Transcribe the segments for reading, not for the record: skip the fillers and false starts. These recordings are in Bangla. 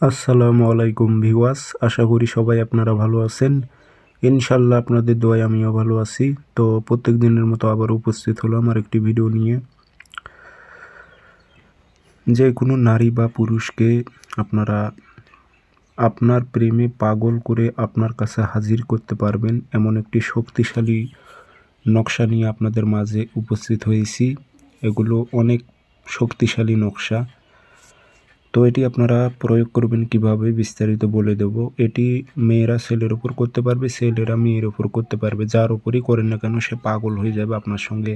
আসসালামু আলাইকুম ভিউয়ার্স, আশা করি সবাই আপনারা ভালো আছেন। ইনশাল্লাহ আপনাদের দোয়ায় আমিও ভালো আছি। তো প্রত্যেক দিনের মতো আবার উপস্থিত হলাম আর একটি ভিডিও নিয়ে। যে কোনো নারী বা পুরুষকে আপনারা আপনার প্রেমে পাগল করে আপনার কাছে হাজির করতে পারবেন এমন একটি শক্তিশালী নকশা নিয়ে আপনাদের মাঝে উপস্থিত হয়েছি। এগুলো অনেক শক্তিশালী নকশা। তো এটি আপনারা প্রয়োগ করবেন কিভাবে বিস্তারিত বলে দেব। এটি মেয়েরা ছেলের ওপর করতে পারবে, ছেলেরা মেয়ের ওপর করতে পারবে। যার ওপরই করেন না কেন সে পাগল হয়ে যাবে আপনার সঙ্গে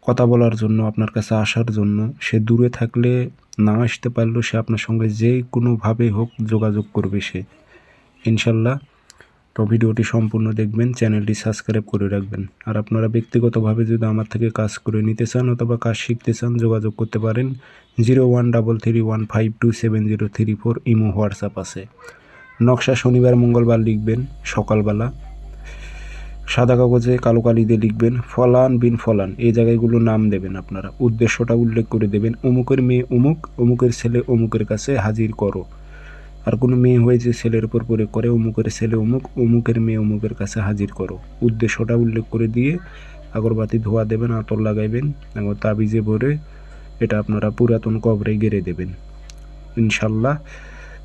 কথা বলার জন্য, আপনার কাছে আসার জন্য। সে দূরে থাকলে, না আসতে পারলেও সে আপনার সঙ্গে যে কোনোভাবে হোক যোগাযোগ করবে সে, ইনশাল্লাহ। তো ভিডিওটি সম্পূর্ণ দেখবেন, চ্যানেলটি সাবস্ক্রাইব করে রাখবেন। আর আপনারা ব্যক্তিগতভাবে যদি আমার থেকে কাজ করে নিতে চান অথবা কাজ শিখতে চান, যোগাযোগ করতে পারেন। 0133152703 ইমো হোয়াটসঅ্যাপ আছে। নকশা শনিবার মঙ্গলবার লিখবেন সকালবেলা, সাদা কাগজে কালো কালি দিয়ে লিখবেন ফলান বিন ফলান, এই জায়গাগুলো নাম দেবেন। আপনারা উদ্দেশ্যটা উল্লেখ করে দেবেন, অমুকের মেয়ে অমুক, অমুকের ছেলে অমুকের কাছে হাজির করো। আর কোনো মেয়ে হয়ে যে ছেলের উপর প্রয়োগ করে, অমুকের ছেলে অমুক, অমুকের মেয়ে অমুকের কাছে হাজির করো, উদ্দেশ্যটা উল্লেখ করে দিয়ে আগরবাতি ধোয়া দেবেন, আতর লাগাইবেন এবং তাবিজে ভরে এটা আপনারা পুরাতন কবরে গেড়ে দেবেন। ইনশাল্লাহ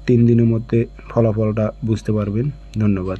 3 দিনের মধ্যে ফলাফলটা বুঝতে পারবেন। ধন্যবাদ।